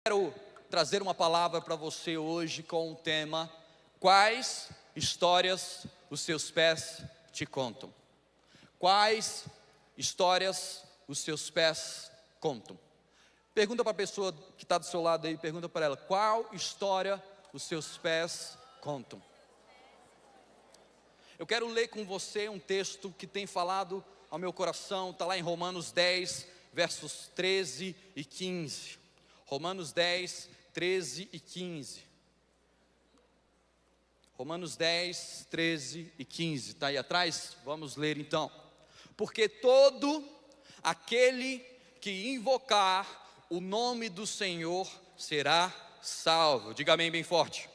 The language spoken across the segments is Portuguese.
Quero trazer uma palavra para você hoje com o tema: quais histórias os seus pés te contam? Quais histórias os seus pés contam? Pergunta para a pessoa que está do seu lado aí, pergunta para ela: qual história os seus pés contam? Eu quero ler com você um texto que tem falado ao meu coração, está lá em Romanos 10, versos 13 e 15. Romanos 10, 13 e 15. Romanos 10, 13 e 15. Está aí atrás? Vamos ler então. Porque todo aquele que invocar o nome do Senhor será salvo. Diga amém bem forte.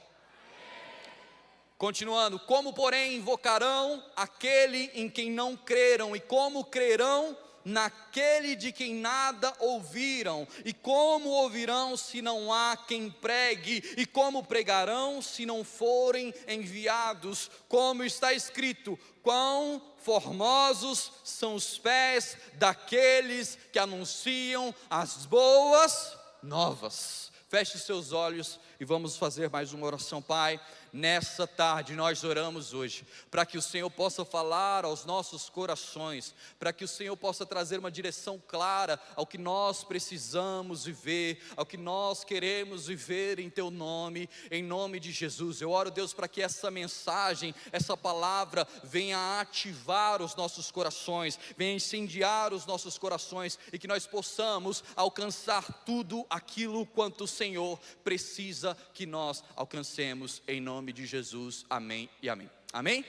Continuando, como porém invocarão aquele em quem não creram, e como crerão naquele de quem nada ouviram, e como ouvirão se não há quem pregue, e como pregarão se não forem enviados? Como está escrito: quão formosos são os pés daqueles que anunciam as boas novas. Feche seus olhos e vamos fazer mais uma oração. Pai, nessa tarde nós oramos hoje para que o Senhor possa falar aos nossos corações, para que o Senhor possa trazer uma direção clara ao que nós precisamos viver, ao que nós queremos viver em Teu nome, em nome de Jesus. Eu oro, Deus, para que essa mensagem, essa palavra venha ativar os nossos corações, venha incendiar os nossos corações, e que nós possamos alcançar tudo aquilo quanto o Senhor precisa que nós alcancemos, em nome de Jesus, amém e amém. Amém?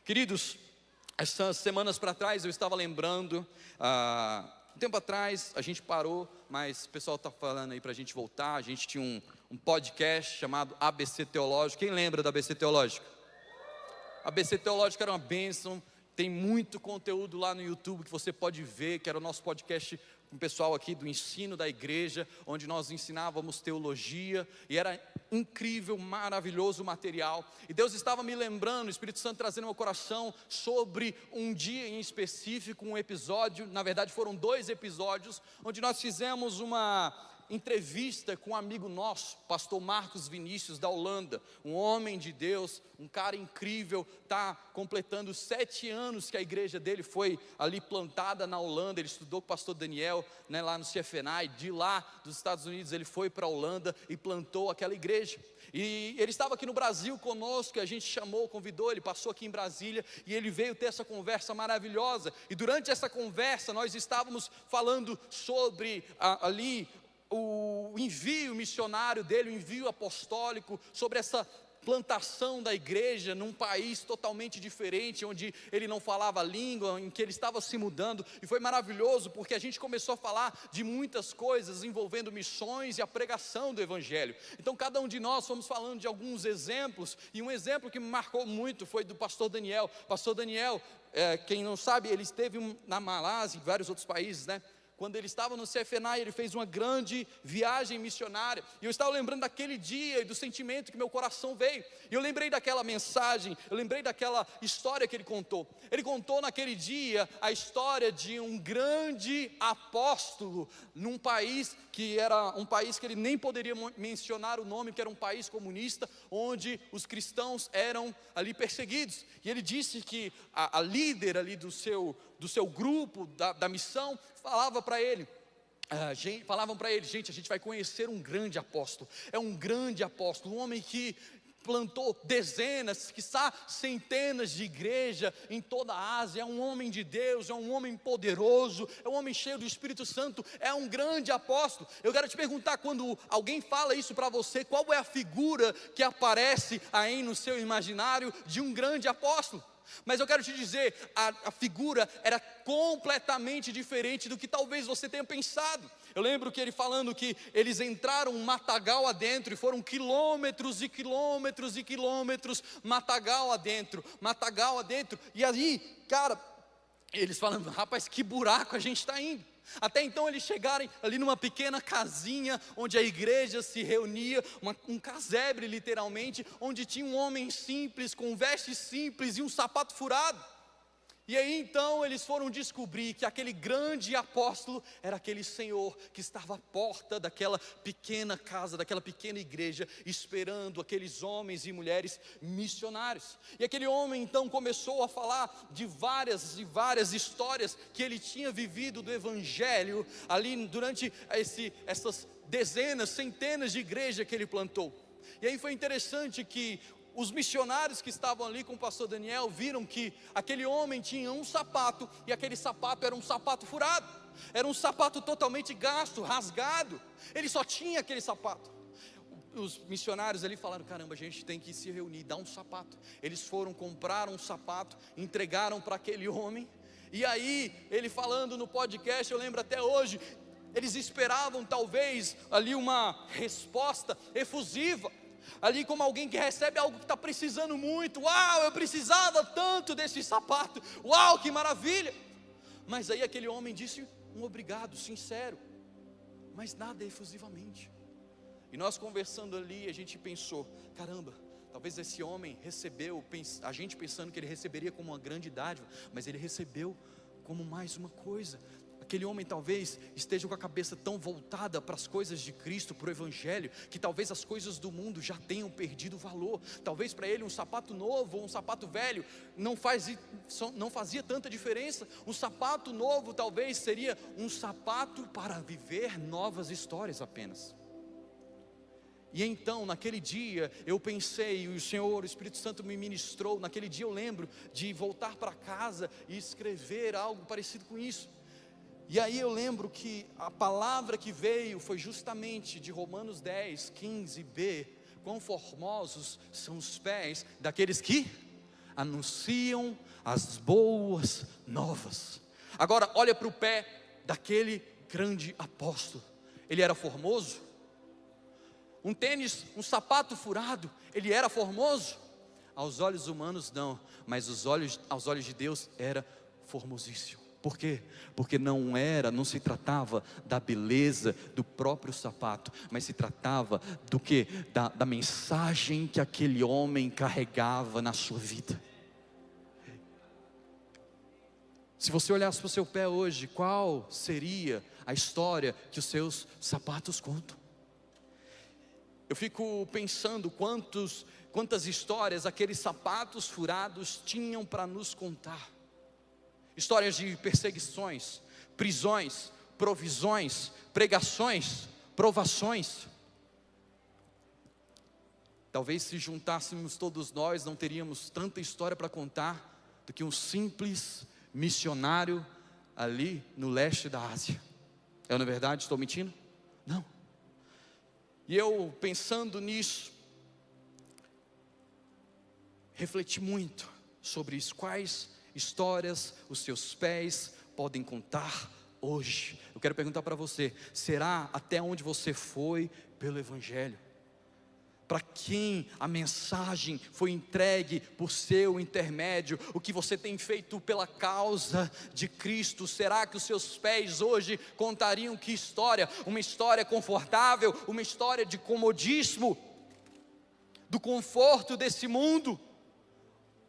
Queridos, essas semanas para trás eu estava lembrando, um tempo atrás a gente parou, mas o pessoal está falando aí para a gente voltar. A gente tinha um podcast chamado ABC Teológico. Quem lembra da ABC Teológico? A ABC Teológico era uma bênção. Tem muito conteúdo lá no YouTube que você pode ver, que era o nosso podcast com o pessoal aqui do ensino da igreja, onde nós ensinávamos teologia, e era incrível, maravilhoso o material. E Deus estava me lembrando, o Espírito Santo trazendo ao meu coração sobre um dia em específico, um episódio, na verdade foram 2 episódios, onde nós fizemos uma entrevista com um amigo nosso, pastor Marcos Vinícius, da Holanda, um homem de Deus, um cara incrível, está completando 7 anos que a igreja dele foi ali plantada na Holanda. Ele estudou com o pastor Daniel, lá no CFNI, de lá dos Estados Unidos ele foi para a Holanda e plantou aquela igreja. E ele estava aqui no Brasil conosco, e a gente chamou, convidou, ele passou aqui em Brasília, e ele veio ter essa conversa maravilhosa. E durante essa conversa nós estávamos falando sobre ali o envio missionário dele, o envio apostólico, sobre essa plantação da igreja num país totalmente diferente, onde ele não falava a língua, em que ele estava se mudando. E foi maravilhoso, porque a gente começou a falar de muitas coisas envolvendo missões e a pregação do evangelho. Então cada um de nós fomos falando de alguns exemplos, e um exemplo que me marcou muito foi do pastor Daniel. Pastor Daniel, quem não sabe, ele esteve na Malásia e em vários outros países, Quando ele estava no CFNI, ele fez uma grande viagem missionária. E eu estava lembrando daquele dia e do sentimento que meu coração veio. E eu lembrei daquela mensagem, eu lembrei daquela história que ele contou. Ele contou naquele dia a história de um grande apóstolo num país que era um país que ele nem poderia mencionar o nome, que era um país comunista, onde os cristãos eram ali perseguidos. E ele disse que a líder ali do seu grupo, da missão, falavam para ele, gente, a gente vai conhecer um grande apóstolo. É um grande apóstolo, um homem que plantou dezenas, quiçá centenas de igrejas em toda a Ásia. É um homem de Deus, é um homem poderoso, é um homem cheio do Espírito Santo, é um grande apóstolo. Eu quero te perguntar, quando alguém fala isso para você, qual é a figura que aparece aí no seu imaginário de um grande apóstolo? Mas eu quero te dizer, a figura era completamente diferente do que talvez você tenha pensado. Eu lembro que ele falando que eles entraram um matagal adentro, e foram quilômetros e quilômetros e quilômetros matagal adentro, e aí, cara, eles falando: rapaz, que buraco a gente está indo. Até então eles chegarem ali numa pequena casinha, onde a igreja se reunia, um casebre literalmente, onde tinha um homem simples, com vestes simples e um sapato furado. E aí então eles foram descobrir que aquele grande apóstolo era aquele Senhor que estava à porta daquela pequena casa, daquela pequena igreja, esperando aqueles homens e mulheres missionários. E aquele homem então começou a falar de várias e várias histórias que ele tinha vivido do Evangelho ali durante essas dezenas, centenas de igrejas que ele plantou. E aí foi interessante que os missionários que estavam ali com o pastor Daniel viram que aquele homem tinha um sapato, e aquele sapato era um sapato furado, era um sapato totalmente gasto, rasgado. Ele só tinha aquele sapato. Os missionários ali falaram: caramba, a gente tem que se reunir, dar um sapato. Eles foram, compraram um sapato, entregaram para aquele homem. E aí, ele falando no podcast, eu lembro até hoje, eles esperavam talvez ali uma resposta efusiva, ali como alguém que recebe algo que está precisando muito. Uau, eu precisava tanto desse sapato, uau, que maravilha. Mas aí aquele homem disse um obrigado sincero, mas nada efusivamente. E nós conversando ali, a gente pensou: caramba, talvez esse homem recebeu, a gente pensando que ele receberia como uma grande dádiva, mas ele recebeu como mais uma coisa. Aquele homem talvez esteja com a cabeça tão voltada para as coisas de Cristo, para o Evangelho, que talvez as coisas do mundo já tenham perdido valor. Talvez para ele um sapato novo ou um sapato velho não fazia tanta diferença. Um sapato novo talvez seria um sapato para viver novas histórias apenas. E então naquele dia eu pensei, e o Senhor, o Espírito Santo me ministrou. Naquele dia eu lembro de voltar para casa e escrever algo parecido com isso. E aí eu lembro que a palavra que veio foi justamente de Romanos 10, 15b. Quão formosos são os pés daqueles que anunciam as boas novas. Agora olha para o pé daquele grande apóstolo. Ele era formoso? Um tênis, um sapato furado, ele era formoso? Aos olhos humanos não, mas aos olhos de Deus era formosíssimo. Por quê? Porque não se tratava da beleza do próprio sapato, mas se tratava do quê? Da mensagem que aquele homem carregava na sua vida. Se você olhasse para o seu pé hoje, qual seria a história que os seus sapatos contam? Eu fico pensando quantas histórias aqueles sapatos furados tinham para nos contar. Histórias de perseguições, prisões, provisões, pregações, provações. Talvez se juntássemos todos nós, não teríamos tanta história para contar do que um simples missionário ali no leste da Ásia. É na verdade? Estou mentindo? Não. E eu pensando nisso, refleti muito sobre isso. Quais histórias os seus pés podem contar hoje? Eu quero perguntar para você: será até onde você foi pelo Evangelho? Para quem a mensagem foi entregue por seu intermédio? O que você tem feito pela causa de Cristo? Será que os seus pés hoje contariam que história? Uma história confortável? Uma história de comodismo? Do conforto desse mundo?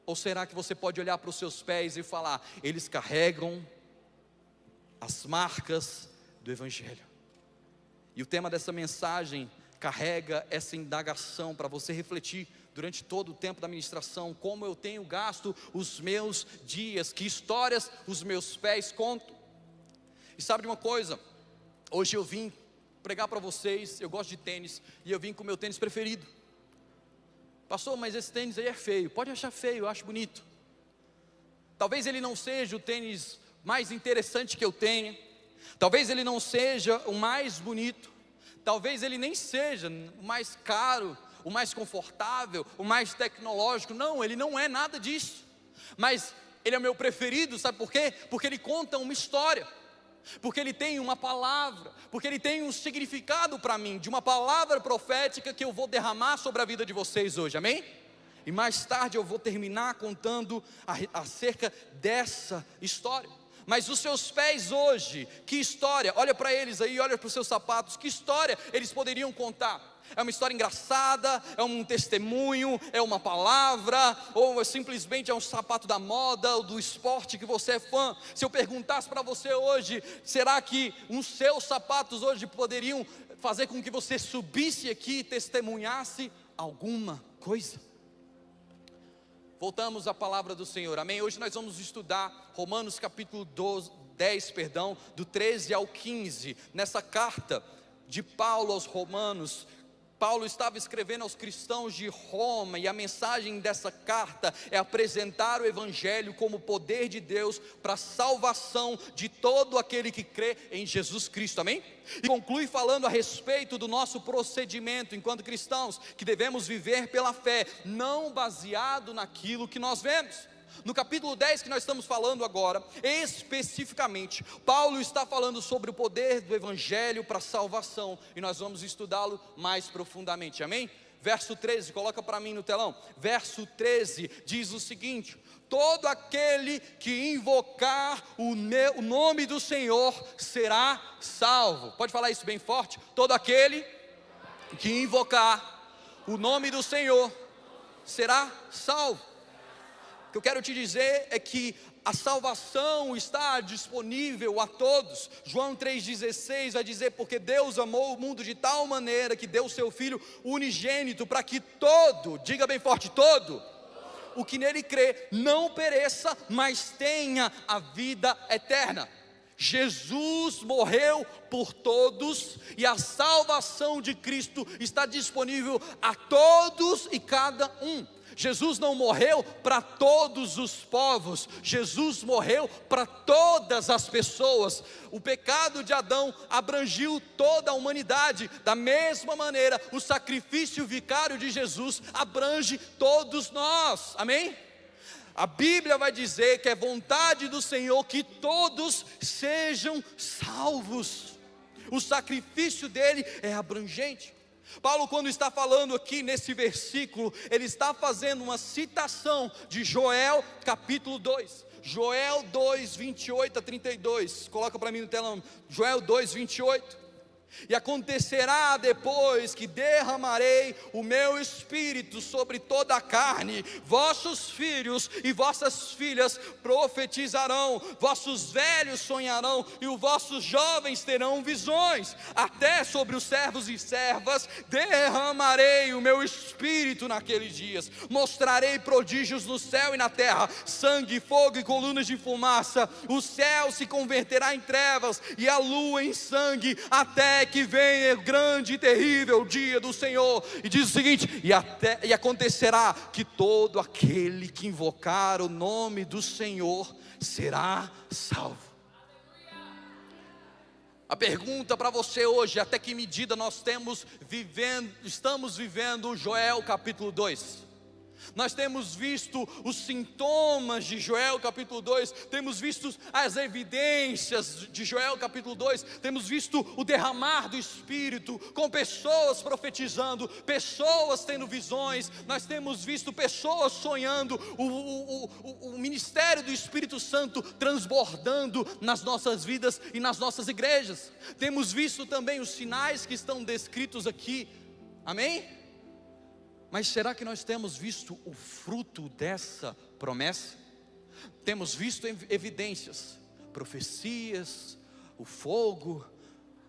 Ou será que você pode olhar para os seus pés e falar: eles carregam as marcas do Evangelho? E o tema dessa mensagem carrega essa indagação para você refletir durante todo o tempo da ministração: como eu tenho gasto os meus dias, que histórias os meus pés contam. E sabe de uma coisa? Hoje eu vim pregar para vocês. Eu gosto de tênis e eu vim com o meu tênis preferido. Pastor, mas esse tênis aí é feio. Pode achar feio, eu acho bonito. Talvez ele não seja o tênis mais interessante que eu tenha. Talvez ele não seja o mais bonito. Talvez ele nem seja o mais caro, o mais confortável, o mais tecnológico. Não, ele não é nada disso. Mas ele é o meu preferido, sabe por quê? Porque ele conta uma história. Porque ele tem uma palavra, porque ele tem um significado para mim, de uma palavra profética que eu vou derramar sobre a vida de vocês hoje, amém? E mais tarde eu vou terminar contando acerca dessa história. Mas os seus pés hoje, que história? Olha para eles aí, olha para os seus sapatos, que história eles poderiam contar? É uma história engraçada, é um testemunho, é uma palavra, ou simplesmente é um sapato da moda ou do esporte que você é fã? Se eu perguntasse para você hoje, será que os seus sapatos hoje poderiam fazer com que você subisse aqui e testemunhasse alguma coisa? Voltamos à palavra do Senhor, amém? Hoje nós vamos estudar Romanos capítulo 10, do 13 ao 15, nessa carta de Paulo aos Romanos. Paulo estava escrevendo aos cristãos de Roma, e a mensagem dessa carta é apresentar o Evangelho como poder de Deus para a salvação de todo aquele que crê em Jesus Cristo, amém? E conclui falando a respeito do nosso procedimento enquanto cristãos, que devemos viver pela fé, não baseado naquilo que nós vemos. No capítulo 10 que nós estamos falando agora, especificamente, Paulo está falando sobre o poder do Evangelho para a salvação, e nós vamos estudá-lo mais profundamente, amém? Verso 13, coloca para mim no telão. Verso 13 diz o seguinte: todo aquele que invocar o nome do Senhor será salvo. Pode falar isso bem forte? Todo aquele que invocar o nome do Senhor será salvo. O que eu quero te dizer é que a salvação está disponível a todos. João 3,16 vai dizer: porque Deus amou o mundo de tal maneira que deu o seu Filho unigênito, para que todo, diga bem forte, todo o que nele crê não pereça, mas tenha a vida eterna. Jesus morreu por todos, e a salvação de Cristo está disponível a todos e cada um. Jesus não morreu para todos os povos, Jesus morreu para todas as pessoas. O pecado de Adão abrangiu toda a humanidade. Da mesma maneira, o sacrifício vicário de Jesus abrange todos nós, amém? A Bíblia vai dizer que é vontade do Senhor que todos sejam salvos. O sacrifício dele é abrangente. Paulo, quando está falando aqui nesse versículo, ele está fazendo uma citação de Joel capítulo 2. Joel 2, 28 a 32. Coloca para mim no telão. Joel 2, 28. E acontecerá depois que derramarei o meu espírito sobre toda a carne, vossos filhos e vossas filhas profetizarão, vossos velhos sonharão e os vossos jovens terão visões, até sobre os servos e servas derramarei o meu espírito naqueles dias, mostrarei prodígios no céu e na terra, sangue, fogo e colunas de fumaça, o céu se converterá em trevas e a lua em sangue, até que venha o grande e terrível dia do Senhor. E diz o seguinte: e acontecerá que todo aquele que invocar o nome do Senhor será salvo. A pergunta para você hoje: até que medida nós estamos vivendo Joel capítulo 2? Nós temos visto os sintomas de Joel capítulo 2, temos visto as evidências de Joel capítulo 2, temos visto o derramar do Espírito, com pessoas profetizando, pessoas tendo visões, nós temos visto pessoas sonhando, o ministério do Espírito Santo transbordando nas nossas vidas e nas nossas igrejas. Temos visto também os sinais que estão descritos aqui, amém? Mas será que nós temos visto o fruto dessa promessa? Temos visto evidências, profecias, o fogo,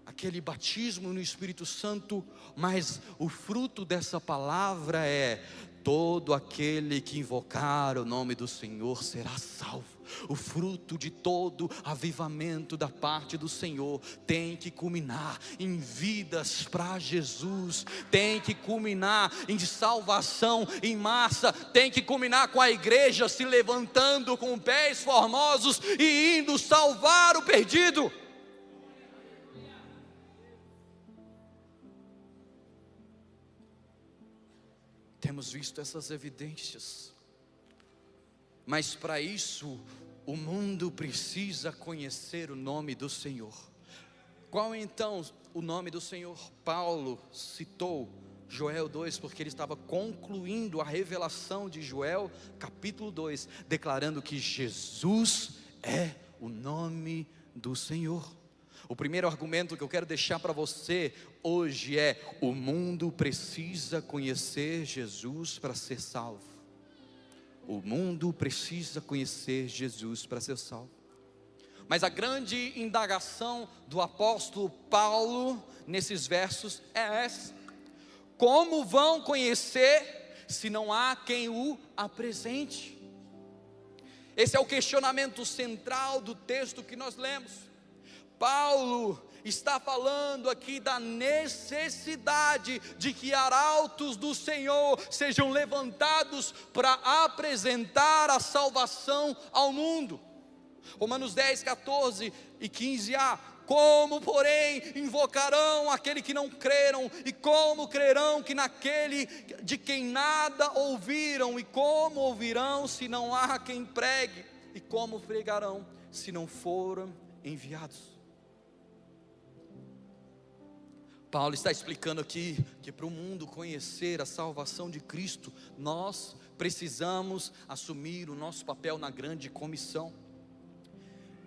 aquele batismo no Espírito Santo, mas o fruto dessa palavra é: todo aquele que invocar o nome do Senhor será salvo. O fruto de todo avivamento da parte do Senhor tem que culminar em vidas para Jesus, tem que culminar em salvação em massa, tem que culminar com a igreja se levantando com pés formosos e indo salvar o perdido. Temos visto essas evidências, mas para isso o mundo precisa conhecer o nome do Senhor. Qual então o nome do Senhor? Paulo citou Joel 2, porque ele estava concluindo a revelação de Joel capítulo 2, declarando que Jesus é o nome do Senhor. O primeiro argumento que eu quero deixar para você hoje é: o mundo precisa conhecer Jesus para ser salvo. O mundo precisa conhecer Jesus para ser salvo. Mas a grande indagação do apóstolo Paulo nesses versos é essa: como vão conhecer se não há quem o apresente? Esse é o questionamento central do texto que nós lemos. Paulo está falando aqui da necessidade de que arautos do Senhor sejam levantados para apresentar a salvação ao mundo. Romanos 10, 14 e 15a: como porém invocarão aquele que não creram, e como crerão que naquele de quem nada ouviram, e como ouvirão se não há quem pregue, e como pregarão se não foram enviados? Paulo está explicando aqui que para o mundo conhecer a salvação de Cristo, nós precisamos assumir o nosso papel na grande comissão.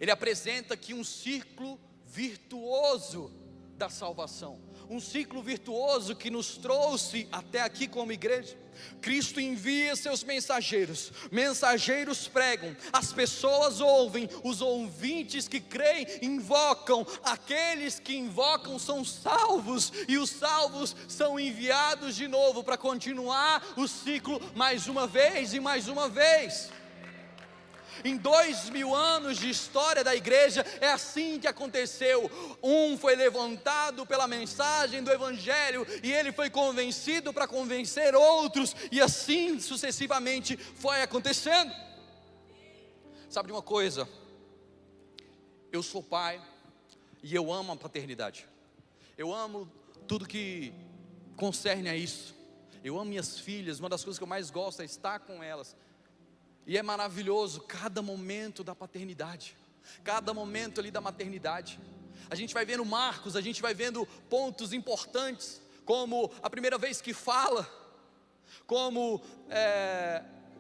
Ele apresenta aqui um ciclo virtuoso da salvação, um ciclo virtuoso que nos trouxe até aqui como igreja. Cristo envia seus mensageiros, mensageiros pregam, as pessoas ouvem, os ouvintes que creem invocam, aqueles que invocam são salvos, e os salvos são enviados de novo para continuar o ciclo mais uma vez e mais uma vez. Em 2000 anos de história da igreja, é assim que aconteceu. Um foi levantado pela mensagem do Evangelho, e ele foi convencido para convencer outros, e assim sucessivamente foi acontecendo. Sabe de uma coisa? Eu sou pai, e eu amo a paternidade. Eu amo tudo que concerne a isso. Eu amo minhas filhas, uma das coisas que eu mais gosto é estar com elas. E é maravilhoso cada momento da paternidade, cada momento ali da maternidade. A gente vai vendo marcos, a gente vai vendo pontos importantes, como a primeira vez que fala, como,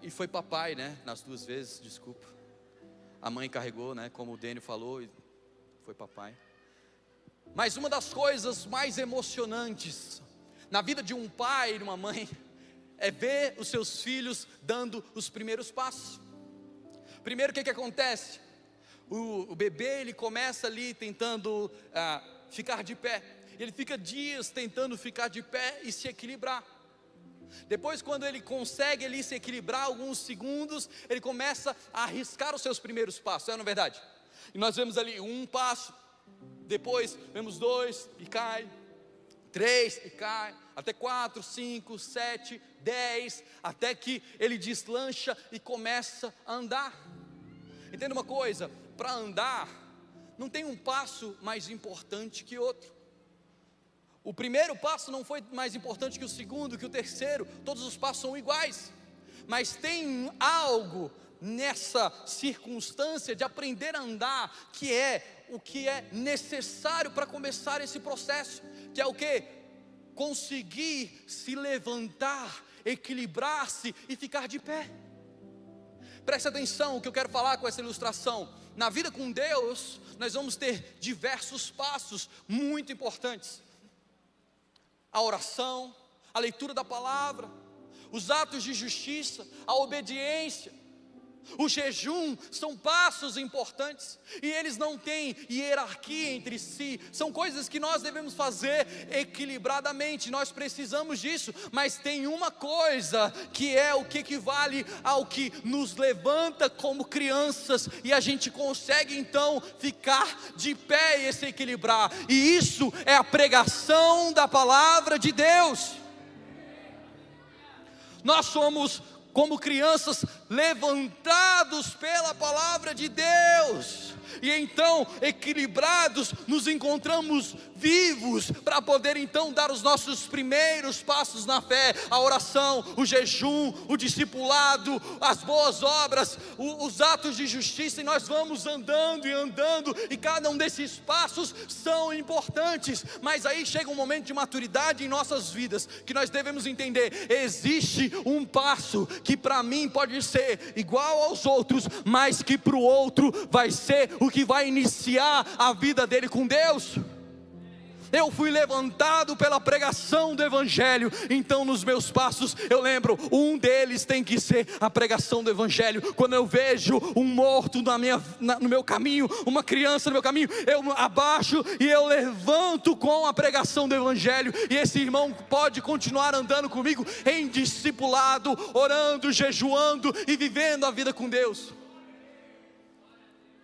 e foi papai, né, nas duas vezes, desculpa. A mãe carregou, né, como o Dênio falou, e foi papai. Mas uma das coisas mais emocionantes na vida de um pai e de uma mãe é ver os seus filhos dando os primeiros passos. Primeiro, o que acontece? O bebê, ele começa ali tentando ficar de pé. Ele fica dias tentando ficar de pé e se equilibrar. Depois, quando ele consegue ali se equilibrar alguns segundos, ele começa a arriscar os seus primeiros passos, não é verdade? E nós vemos ali um passo, depois vemos 2 e cai, 3 e cai, até 4, 5, 7, 10, até que ele deslancha e começa a andar. Entenda uma coisa: para andar, não tem um passo mais importante que outro. O primeiro passo não foi mais importante que o segundo, que o terceiro, todos os passos são iguais. Mas tem algo nessa circunstância de aprender a andar, que é o que é necessário para começar esse processo, que é o quê? Conseguir se levantar, equilibrar-se e ficar de pé. Preste atenção, o que eu quero falar com essa ilustração: na vida com Deus, nós vamos ter diversos passos muito importantes. A oração, a leitura da palavra, os atos de justiça, a obediência, o jejum, são passos importantes, e eles não têm hierarquia entre si, são coisas que nós devemos fazer equilibradamente, nós precisamos disso. Mas tem uma coisa que é o que equivale ao que nos levanta como crianças, e a gente consegue então ficar de pé e se equilibrar, e isso é a pregação da palavra de Deus. Nós somos, como crianças, levantados pela palavra de Deus, e então, equilibrados, nos encontramos vivos para poder então dar os nossos primeiros passos na fé: a oração, o jejum, o discipulado, as boas obras, os atos de justiça. E nós vamos andando e andando, e cada um desses passos são importantes. Mas aí chega um momento de maturidade em nossas vidas, que nós devemos entender: existe um passo que para mim pode ser igual aos outros, mas que para o outro vai ser o que vai iniciar a vida dele com Deus. Eu fui levantado pela pregação do Evangelho, então nos meus passos, eu lembro, um deles tem que ser a pregação do Evangelho. Quando eu vejo um morto no meu caminho, uma criança no meu caminho, eu abaixo e eu levanto com a pregação do Evangelho, e esse irmão pode continuar andando comigo em discipulado, orando, jejuando e vivendo a vida com Deus.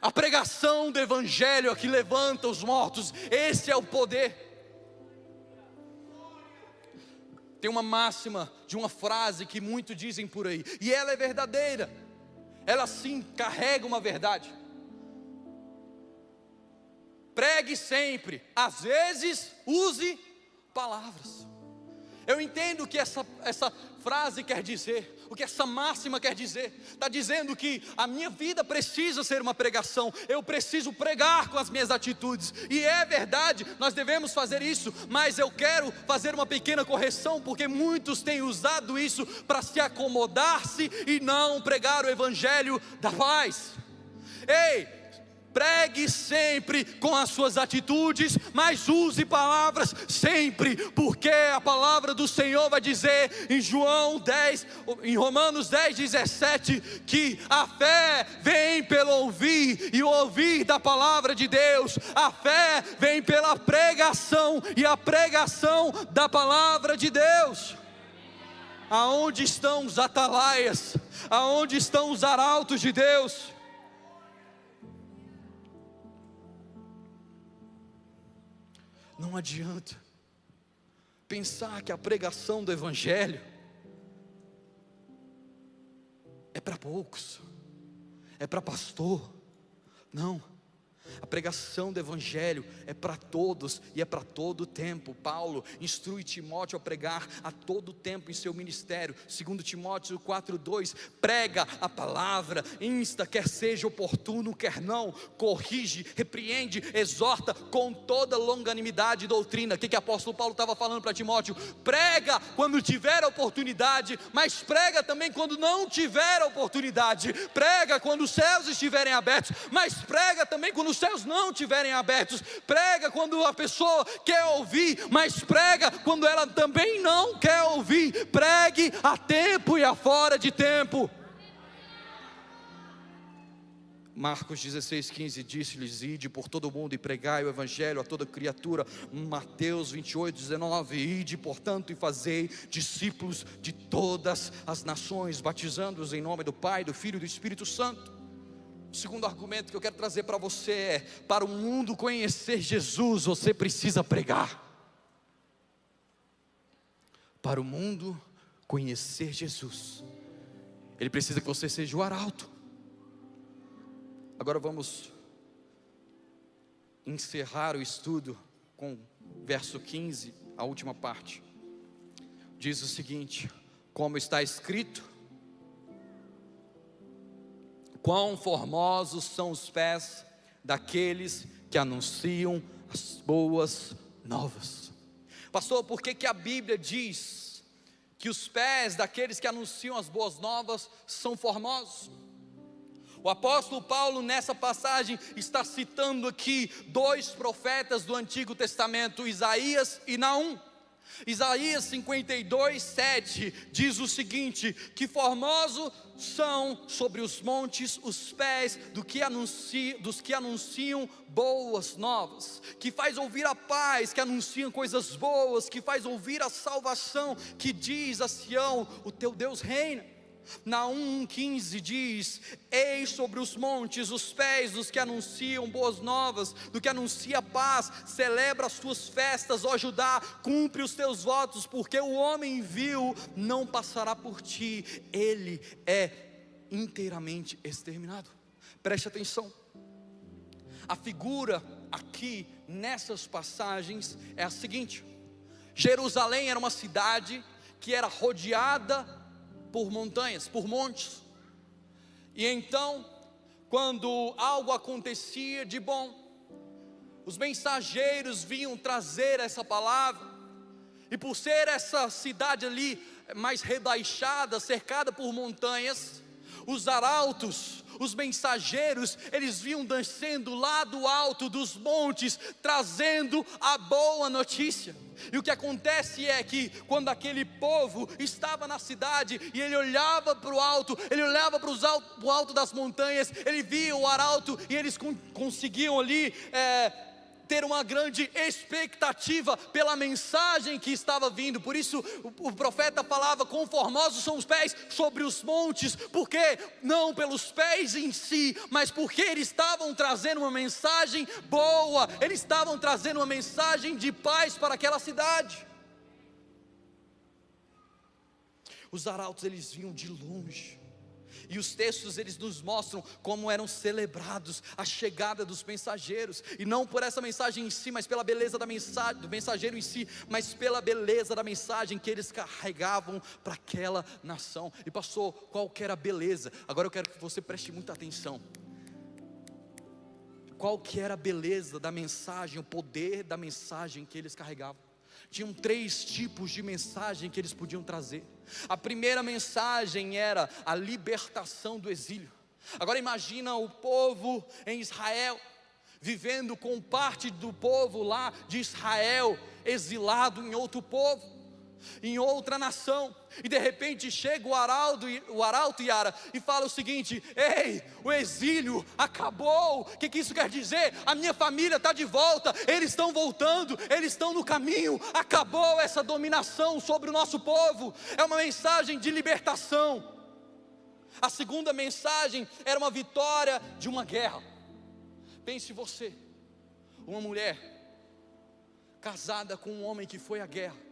A pregação do Evangelho é que levanta os mortos, esse é o poder. Tem uma máxima de uma frase que muitos dizem por aí, e ela é verdadeira, ela sim carrega uma verdade. Pregue sempre, às vezes use palavras. Eu entendo o que essa frase quer dizer, o que essa máxima quer dizer. Está dizendo que a minha vida precisa ser uma pregação, eu preciso pregar com as minhas atitudes, e é verdade, nós devemos fazer isso, mas eu quero fazer uma pequena correção, porque muitos têm usado isso para se acomodar-se e não pregar o Evangelho da paz. Ei! Pregue sempre com as suas atitudes, mas use palavras sempre, porque a palavra do Senhor vai dizer em Romanos 10:17, que a fé vem pelo ouvir, e o ouvir da palavra de Deus. A fé vem pela pregação, e a pregação da palavra de Deus. Aonde estão os atalaias? Aonde estão os arautos de Deus? Não adianta pensar que a pregação do Evangelho é para poucos, é para pastor. Não, a pregação do Evangelho é para todos e é para todo o tempo. Paulo instrui Timóteo a pregar a todo tempo em seu ministério. 2 Timóteo 4:2, prega a palavra, insta, quer seja oportuno, quer não, corrige, repreende, exorta com toda longanimidade e doutrina. O que o apóstolo Paulo estava falando para Timóteo? Prega quando tiver oportunidade, mas prega também quando não tiver oportunidade. Prega quando os céus estiverem abertos, mas prega também quando os céus não estiverem abertos. Prega quando a pessoa quer ouvir, mas prega quando ela também não quer ouvir. Pregue a tempo e a fora de tempo. Marcos 16:15, disse-lhes: ide por todo o mundo e pregai o Evangelho a toda criatura. Mateus 28:19, ide portanto e fazei discípulos de todas as nações, batizando-os em nome do Pai, do Filho e do Espírito Santo. O segundo argumento que eu quero trazer para você é: para o mundo conhecer Jesus, você precisa pregar. Para o mundo conhecer Jesus, ele precisa que você seja o arauto. Agora vamos encerrar o estudo com verso 15, a última parte. Diz o seguinte: como está escrito, quão formosos são os pés daqueles que anunciam as boas novas. Pastor, por que a Bíblia diz que os pés daqueles que anunciam as boas novas são formosos? O apóstolo Paulo nessa passagem está citando aqui dois profetas do Antigo Testamento, Isaías e Naum. Isaías 52:7 diz o seguinte: que formosos são sobre os montes os pés dos que anunciam boas novas, que faz ouvir a paz, que anunciam coisas boas, que faz ouvir a salvação, que diz a Sião: o teu Deus reina. Naum 1:15 diz: eis sobre os montes os pés dos que anunciam boas novas, do que anuncia paz, celebra as tuas festas, ó Judá, cumpre os teus votos, porque o homem vil não passará por ti, ele é inteiramente exterminado. Preste atenção, a figura aqui nessas passagens é a seguinte: Jerusalém era uma cidade que era rodeada por montanhas, por montes, e então, quando algo acontecia de bom, os mensageiros vinham trazer essa palavra, e por ser essa cidade ali mais rebaixada, cercada por montanhas, os arautos, Os mensageiros, eles vinham descendo lá do alto dos montes, trazendo a boa notícia. E o que acontece é que quando aquele povo estava na cidade e ele olhava para o alto, ele olhava para o alto das montanhas, ele via o arauto e eles conseguiam ali ter uma grande expectativa pela mensagem que estava vindo. Por isso o profeta falava: conformosos são os pés sobre os montes. Por quê? Não pelos pés em si, mas porque eles estavam trazendo uma mensagem boa, eles estavam trazendo uma mensagem de paz para aquela cidade. Os arautos, eles vinham de longe. E os textos, eles nos mostram como eram celebrados a chegada dos mensageiros. E não por essa mensagem em si, mas pela beleza da mensagem, do mensageiro em si, mas pela beleza da mensagem que eles carregavam para aquela nação. E pastor, qual que era a beleza? Agora eu quero que você preste muita atenção. Qual que era a beleza da mensagem, o poder da mensagem que eles carregavam? Tinham 3 tipos de mensagem que eles podiam trazer. A primeira mensagem era a libertação do exílio. Agora imagina o povo em Israel, vivendo com parte do povo lá de Israel, exilado em outro povo, em outra nação. E de repente chega o arauto Yara, e fala o seguinte: ei, o exílio acabou. O que isso quer dizer? A minha família está de volta, eles estão voltando, eles estão no caminho. Acabou essa dominação sobre o nosso povo. É uma mensagem de libertação. A segunda mensagem era uma vitória de uma guerra. Pense você, uma mulher casada com um homem que foi à guerra,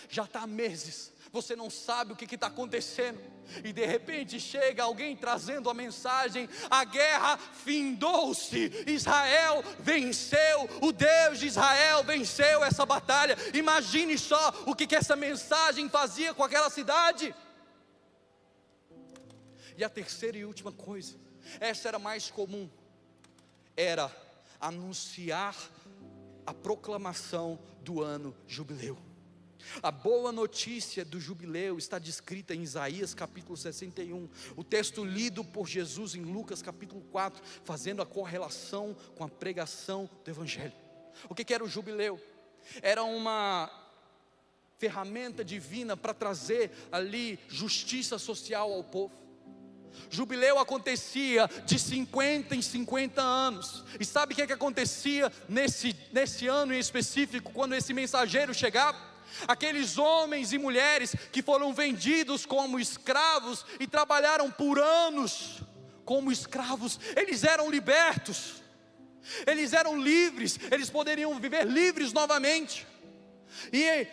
já está há meses, você não sabe o que está acontecendo, e de repente chega alguém trazendo a mensagem: a guerra findou-se, Israel venceu, o Deus de Israel venceu essa batalha. Imagine só o que essa mensagem fazia com aquela cidade. E a terceira e última coisa, essa era mais comum, era anunciar a proclamação do ano jubileu. A boa notícia do jubileu está descrita em Isaías capítulo 61, o texto lido por Jesus em Lucas capítulo 4, fazendo a correlação com a pregação do Evangelho. O que era o jubileu? Era uma ferramenta divina para trazer ali justiça social ao povo. Jubileu acontecia de 50 em 50 anos. E sabe o que acontecia nesse ano em específico, quando esse mensageiro chegava? Aqueles homens e mulheres que foram vendidos como escravos e trabalharam por anos como escravos, eles eram libertos, eles eram livres, eles poderiam viver livres novamente. E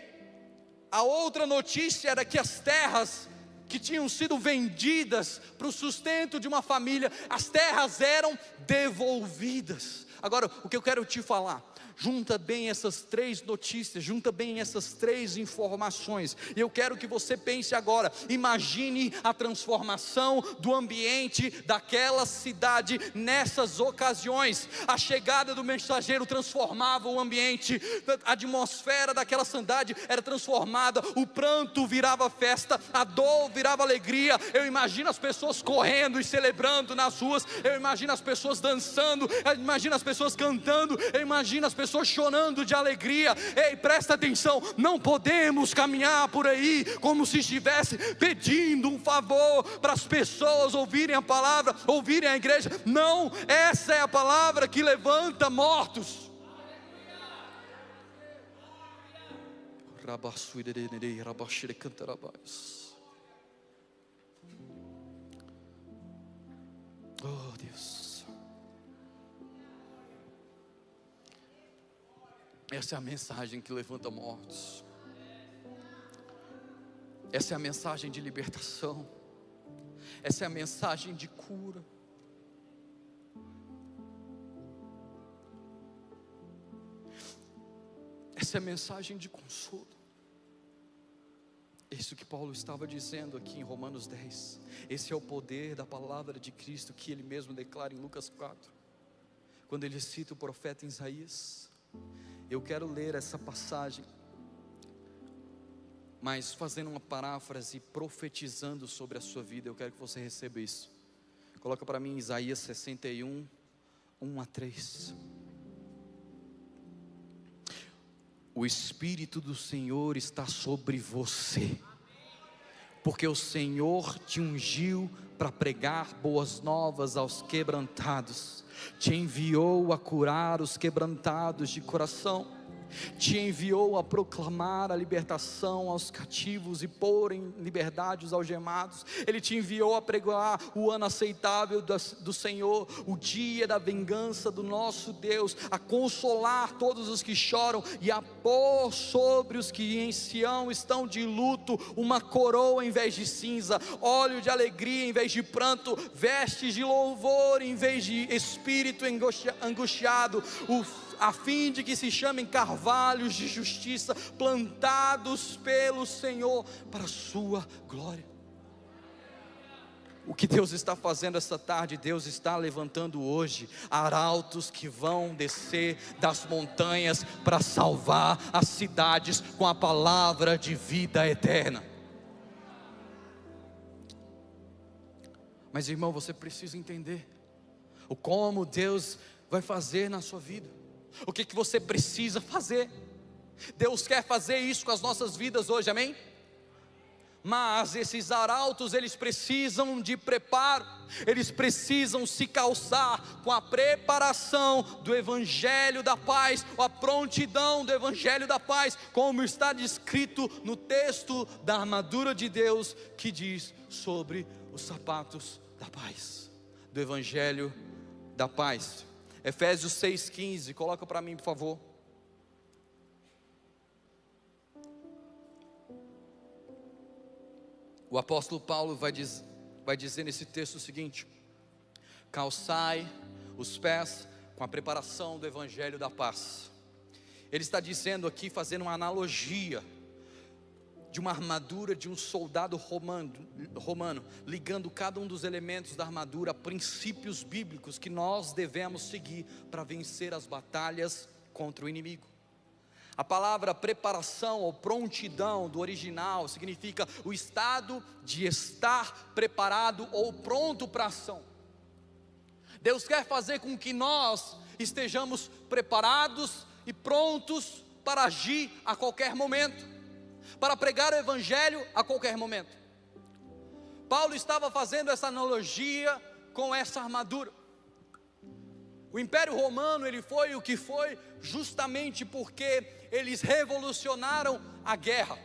a outra notícia era que as terras que tinham sido vendidas para o sustento de uma família, as terras eram devolvidas. Agora, o que eu quero te falar, junta bem essas 3 notícias, junta bem essas 3 informações, e eu quero que você pense agora, imagine a transformação do ambiente daquela cidade nessas ocasiões. A chegada do mensageiro transformava o ambiente, a atmosfera daquela cidade era transformada, o pranto virava festa, a dor virava alegria. Eu imagino as pessoas correndo e celebrando nas ruas, eu imagino as pessoas dançando, eu imagino as pessoas cantando, eu imagino as pessoas chorando de alegria. Ei, presta atenção, não podemos caminhar por aí como se estivesse pedindo um favor para as pessoas ouvirem a palavra, ouvirem a igreja. Não, essa é a palavra que levanta mortos. Oh Deus, essa é a mensagem que levanta mortos. Essa é a mensagem de libertação. Essa é a mensagem de cura. Essa é a mensagem de consolo. Isso que Paulo estava dizendo aqui em Romanos 10. Esse é o poder da palavra de Cristo que ele mesmo declara em Lucas 4, quando ele cita o profeta Isaías. Eu quero ler essa passagem, mas fazendo uma paráfrase, profetizando sobre a sua vida. Eu quero que você receba isso. Coloca para mim Isaías 61, 1-3. O Espírito do Senhor está sobre você, porque o Senhor te ungiu para pregar boas novas aos quebrantados, te enviou a curar os quebrantados de coração, te enviou a proclamar a libertação aos cativos e pôr em liberdade os algemados. Ele te enviou a pregoar o ano aceitável do Senhor, o dia da vingança do nosso Deus, a consolar todos os que choram e a pôr sobre os que em Sião estão de luto uma coroa em vez de cinza, óleo de alegria em vez de pranto, vestes de louvor em vez de espírito angustiado, a fim de que se chamem carvalhos de justiça, plantados pelo Senhor para a sua glória. O que Deus está fazendo essa tarde? Deus está levantando hoje arautos que vão descer das montanhas para salvar as cidades com a palavra de vida eterna. Mas irmão, você precisa entender o como Deus vai fazer na sua vida. O que você precisa fazer? Deus quer fazer isso com as nossas vidas hoje, amém? Mas esses arautos, eles precisam de preparo, eles precisam se calçar com a preparação do Evangelho da Paz, a prontidão do Evangelho da Paz, como está descrito no texto da armadura de Deus, que diz sobre os sapatos da paz, do Evangelho da Paz. Efésios 6,15, coloca para mim por favor. O apóstolo Paulo vai dizer nesse texto o seguinte: calçai os pés com a preparação do Evangelho da Paz. Ele está dizendo aqui, fazendo uma analogia de uma armadura de um soldado romano, ligando cada um dos elementos da armadura a princípios bíblicos que nós devemos seguir para vencer as batalhas contra o inimigo. A palavra preparação ou prontidão do original significa o estado de estar preparado ou pronto para ação. Deus quer fazer com que nós estejamos preparados e prontos para agir a qualquer momento, para pregar o Evangelho a qualquer momento. Paulo estava fazendo essa analogia com essa armadura. O Império Romano, ele foi o que foi justamente porque eles revolucionaram a guerra.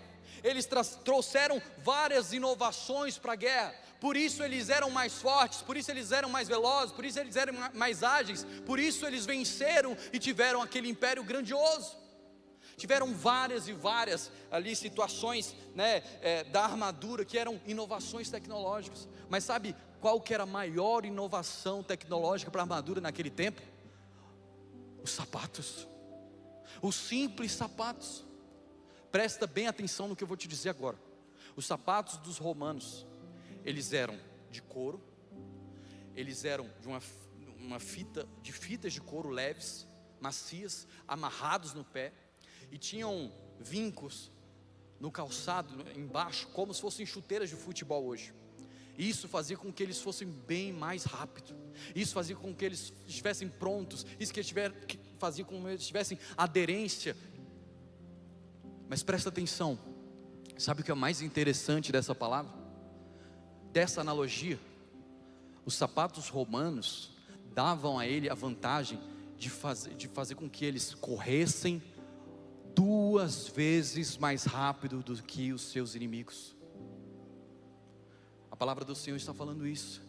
Eles trouxeram várias inovações para a guerra. Por isso eles eram mais fortes, por isso eles eram mais velozes, por isso eles eram mais ágeis, por isso eles venceram e tiveram aquele império grandioso. Tiveram várias e várias ali situações, da armadura que eram inovações tecnológicas. Mas sabe qual que era a maior inovação tecnológica para a armadura naquele tempo? Os sapatos, os simples sapatos. Presta bem atenção no que eu vou te dizer agora. Os sapatos dos romanos, eles eram de couro, eles eram de fitas de couro leves, macias, amarrados no pé, e tinham vincos no calçado embaixo, como se fossem chuteiras de futebol hoje. Isso fazia com que eles fossem bem mais rápidos, isso fazia com que eles estivessem prontos, isso fazia com que eles tivessem aderência. Mas presta atenção, sabe o que é mais interessante dessa palavra? Dessa analogia, os sapatos romanos davam a ele a vantagem de fazer com que eles corressem 2 vezes mais rápido do que os seus inimigos. A palavra do Senhor está falando isso.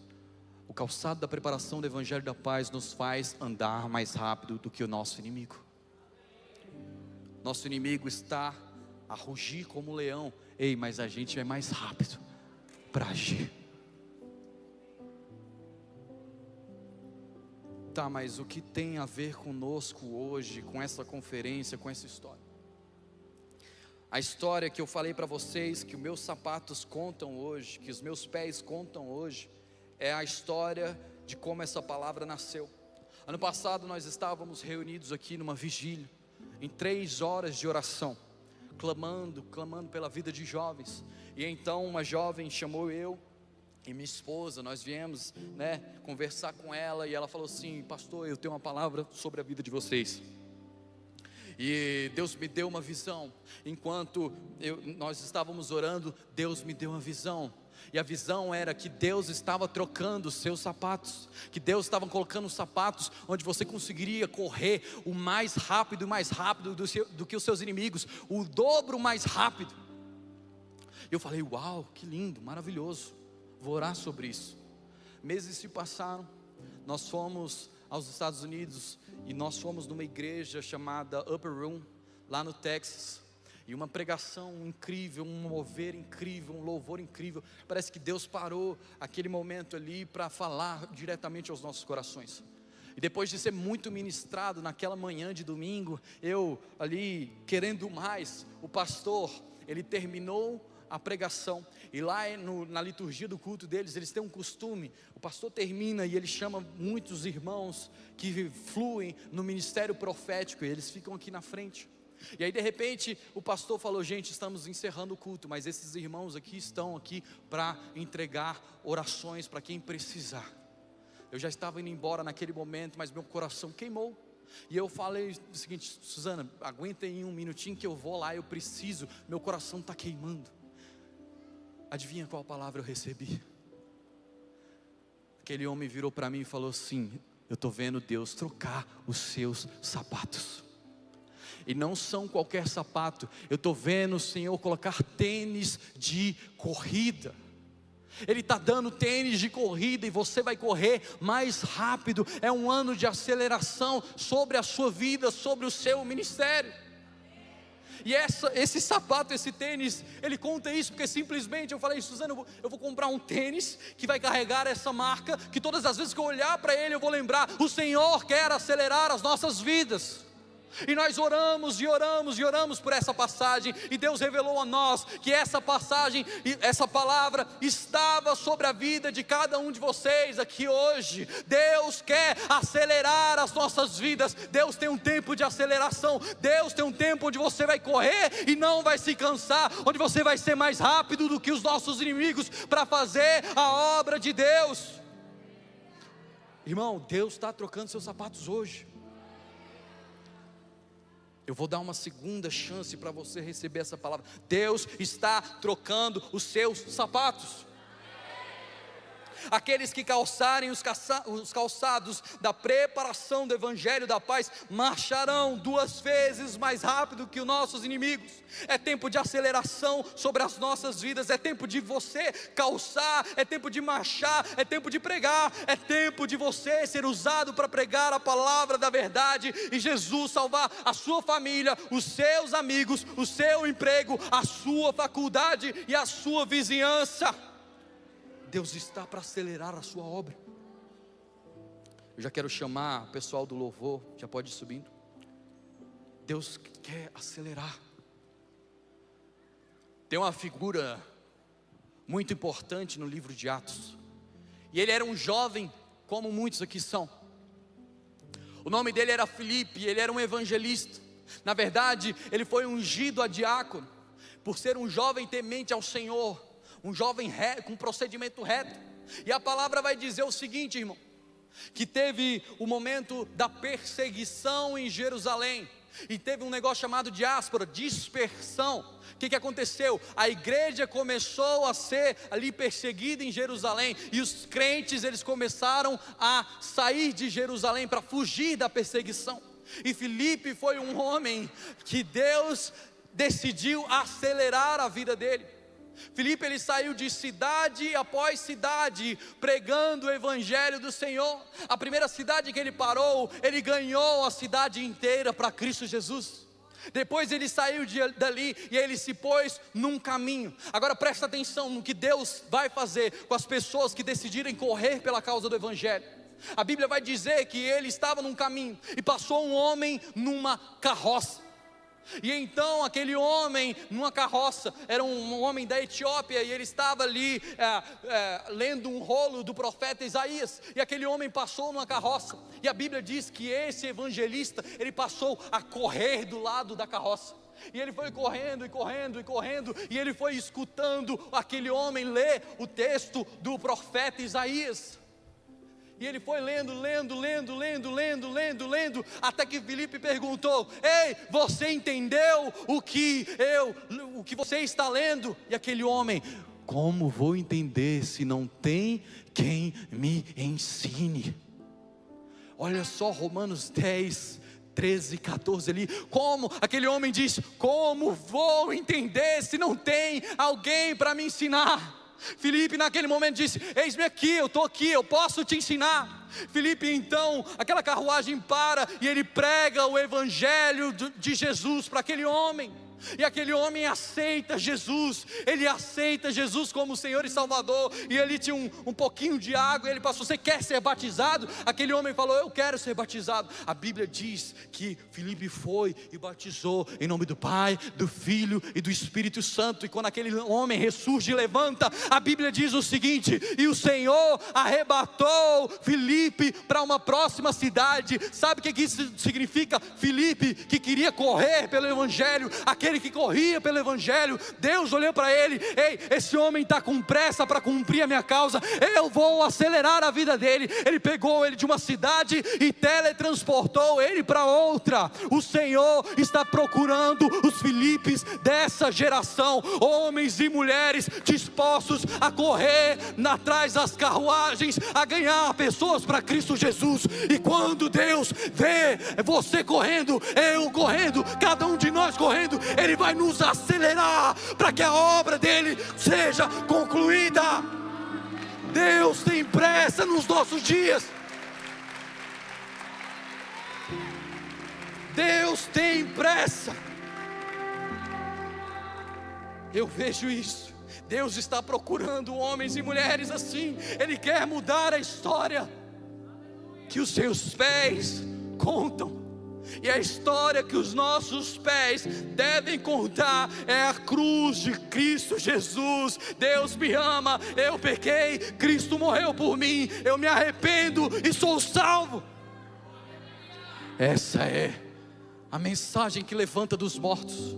O calçado da preparação do Evangelho da Paz nos faz andar mais rápido do que o nosso inimigo. Nosso inimigo está a rugir como um leão. Ei, mas a gente é mais rápido para agir. Tá, mas o que tem a ver conosco hoje, com essa conferência, com essa história? A história que eu falei para vocês, que os meus sapatos contam hoje, que os meus pés contam hoje, é a história de como essa palavra nasceu. Ano passado nós estávamos reunidos aqui numa vigília, em 3 horas de oração, clamando pela vida de jovens. E então uma jovem chamou eu E minha esposa, nós viemos, conversar com ela, e ela falou assim: pastor, eu tenho uma palavra sobre a vida de vocês. E Deus me deu uma visão. Enquanto nós estávamos orando, Deus me deu uma visão. E a visão era que Deus estava trocando os seus sapatos, que Deus estava colocando os sapatos onde você conseguiria correr o mais rápido do que os seus inimigos, o dobro mais rápido. E eu falei: uau, que lindo, maravilhoso, vou orar sobre isso. Meses se passaram, nós fomos aos Estados Unidos e nós fomos numa igreja chamada Upper Room, lá no Texas. E uma pregação incrível, um mover incrível, um louvor incrível. Parece que Deus parou aquele momento ali para falar diretamente aos nossos corações. E depois de ser muito ministrado naquela manhã de domingo, eu ali querendo mais, o pastor, ele terminou a pregação. E lá na liturgia do culto deles, eles têm um costume, o pastor termina e ele chama muitos irmãos que fluem no ministério profético, e eles ficam aqui na frente. E aí de repente o pastor falou: gente, estamos encerrando o culto, mas esses irmãos aqui estão aqui para entregar orações para quem precisar. Eu já estava indo embora naquele momento, mas meu coração queimou. E eu falei o seguinte: Suzana, aguenta aí um minutinho que eu vou lá, eu preciso, meu coração está queimando. Adivinha qual palavra eu recebi? Aquele homem virou para mim e falou assim: eu estou vendo Deus trocar os seus sapatos. E não são qualquer sapato, eu estou vendo o Senhor colocar tênis de corrida. Ele está dando tênis de corrida e você vai correr mais rápido. É um ano de aceleração sobre a sua vida, sobre o seu ministério. E esse sapato, esse tênis, ele conta isso porque simplesmente eu falei: Suzana, eu vou comprar um tênis que vai carregar essa marca, que todas as vezes que eu olhar para ele eu vou lembrar: o Senhor quer acelerar as nossas vidas. E nós oramos e oramos e oramos por essa passagem, e Deus revelou a nós que essa passagem, essa palavra estava sobre a vida de cada um de vocês aqui hoje. Deus quer acelerar as nossas vidas. Deus tem um tempo de aceleração. Deus tem um tempo onde você vai correr e não vai se cansar, onde você vai ser mais rápido do que os nossos inimigos para fazer a obra de Deus. Irmão, Deus está trocando seus sapatos hoje. Eu vou dar uma segunda chance para você receber essa palavra. Deus está trocando os seus sapatos. Aqueles que calçarem os calçados da preparação do Evangelho da paz marcharão 2 vezes mais rápido que os nossos inimigos. É tempo de aceleração sobre as nossas vidas. É tempo de você calçar, é tempo de marchar, é tempo de pregar, é tempo de você ser usado para pregar a palavra da verdade e Jesus salvar a sua família, os seus amigos, o seu emprego, a sua faculdade e a sua vizinhança. Deus está para acelerar a sua obra. Eu já quero chamar o pessoal do louvor, já pode ir subindo. Deus quer acelerar. Tem uma figura muito importante no livro de Atos, e ele era um jovem, como muitos aqui são. O nome dele era Filipe, ele era um evangelista. Na verdade, ele foi ungido a diácono, por ser um jovem temente ao Senhor, um jovem com um procedimento reto. E a palavra vai dizer o seguinte, irmão, que teve o momento da perseguição em Jerusalém, e teve um negócio chamado diáspora, dispersão. O que aconteceu? A igreja começou a ser ali perseguida em Jerusalém, e os crentes, eles começaram a sair de Jerusalém para fugir da perseguição. E Filipe foi um homem que Deus decidiu acelerar a vida dele. Filipe, ele saiu de cidade após cidade, pregando o evangelho do Senhor. A primeira cidade que ele parou, ele ganhou a cidade inteira para Cristo Jesus. Depois ele saiu dali e ele se pôs num caminho. Agora presta atenção no que Deus vai fazer com as pessoas que decidirem correr pela causa do evangelho. A Bíblia vai dizer que ele estava num caminho e passou um homem numa carroça. E então aquele homem numa carroça, era um homem da Etiópia, e ele estava ali lendo um rolo do profeta Isaías, e aquele homem passou numa carroça, e a Bíblia diz que esse evangelista, ele passou a correr do lado da carroça. E ele foi correndo e correndo e correndo, e ele foi escutando aquele homem ler o texto do profeta Isaías. E ele foi lendo, até que Filipe perguntou: ei, você entendeu o que você está lendo? E aquele homem: como vou entender se não tem quem me ensine? Olha só Romanos 10, 13, 14 ali, como aquele homem diz: como vou entender se não tem alguém para me ensinar? Filipe naquele momento disse: eis-me aqui, eu estou aqui, eu posso te ensinar. Filipe então, aquela carruagem para, e ele prega o evangelho de Jesus para aquele homem. E aquele homem aceita Jesus, ele aceita Jesus como Senhor e Salvador. E ele tinha um pouquinho de água, e ele passou: você quer ser batizado? Aquele homem falou: eu quero ser batizado. A Bíblia diz que Filipe foi e batizou em nome do Pai, do Filho e do Espírito Santo. E quando aquele homem ressurge e levanta, a Bíblia diz o seguinte: e o Senhor arrebatou Filipe para uma próxima cidade. Sabe o que isso significa? Filipe, que queria correr pelo evangelho, aquele que corria pelo evangelho, Deus olhou para ele: ei, esse homem está com pressa para cumprir a minha causa, eu vou acelerar a vida dele. Ele pegou ele de uma cidade e teletransportou ele para outra. O Senhor está procurando os Filipes dessa geração, homens e mulheres dispostos a correr atrás das carruagens, a ganhar pessoas para Cristo Jesus. E quando Deus vê você correndo, eu correndo, cada um de nós correndo, Ele vai nos acelerar para que a obra dele seja concluída. Deus tem pressa nos nossos dias. Deus tem pressa. Eu vejo isso. Deus está procurando homens e mulheres assim. Ele quer mudar a história que os seus pés contam. E a história que os nossos pés devem contar é a cruz de Cristo Jesus. Deus me ama, eu pequei, Cristo morreu por mim, eu me arrependo e sou salvo. Essa é a mensagem que levanta dos mortos.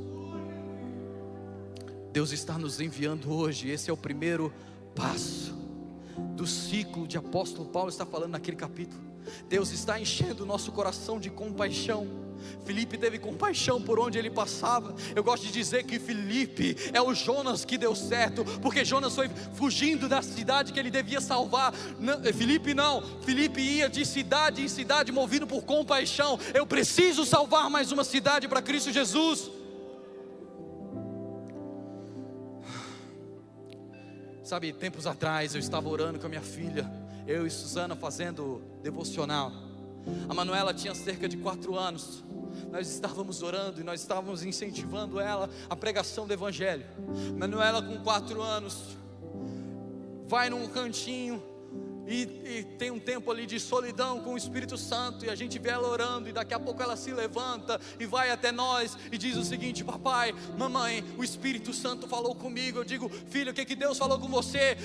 Deus está nos enviando hoje. Esse é o primeiro passo do ciclo de apóstolo Paulo está falando naquele capítulo. Deus está enchendo o nosso coração de compaixão. Filipe teve compaixão por onde ele passava. Eu gosto de dizer que Filipe é o Jonas que deu certo, porque Jonas foi fugindo da cidade que ele devia salvar. Filipe ia de cidade em cidade movido por compaixão. Eu preciso salvar mais uma cidade para Cristo Jesus. Sabe, tempos atrás eu estava orando com a minha filha, eu e Suzana fazendo devocional. A Manuela tinha cerca de 4 anos. Nós estávamos orando e nós estávamos incentivando ela a pregação do evangelho. Manuela com 4 anos vai num cantinho e tem um tempo ali de solidão com o Espírito Santo, e a gente vê ela orando, e daqui a pouco ela se levanta e vai até nós e diz o seguinte: papai, mamãe, o Espírito Santo falou comigo. Eu digo: filho, o que Deus falou com você?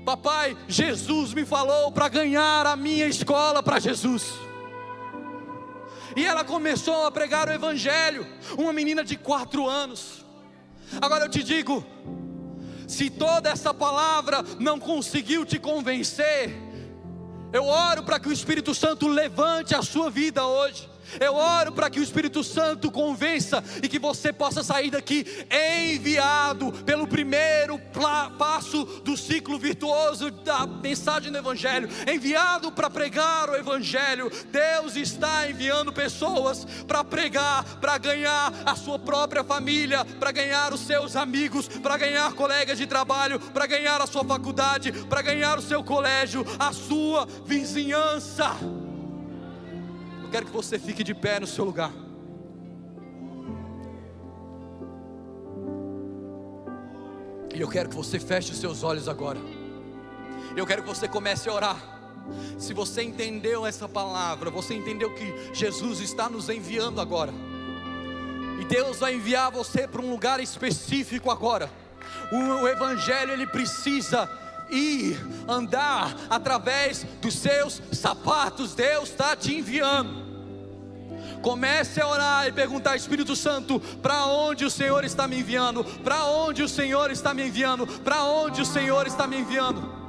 Papai, Jesus me falou para ganhar a minha escola para Jesus. E ela começou a pregar o evangelho, uma menina de 4 anos. Agora eu te digo, se toda essa palavra não conseguiu te convencer, eu oro para que o Espírito Santo levante a sua vida hoje. Eu oro para que o Espírito Santo convença e que você possa sair daqui enviado pelo primeiro passo do ciclo virtuoso da mensagem do Evangelho, enviado para pregar o Evangelho. Deus está enviando pessoas para pregar, para ganhar a sua própria família, para ganhar os seus amigos, para ganhar colegas de trabalho, para ganhar a sua faculdade, para ganhar o seu colégio, a sua vizinhança. Quero que você fique de pé no seu lugar. E eu quero que você feche os seus olhos agora. Eu quero que você comece a orar. Se você entendeu essa palavra, você entendeu que Jesus está nos enviando agora. E Deus vai enviar você para um lugar específico agora. O Evangelho, ele precisa andar através dos seus sapatos. Deus está te enviando. Comece a orar e perguntar: Espírito Santo, para onde o Senhor está me enviando? Para onde o Senhor está me enviando? Para onde o Senhor está me enviando?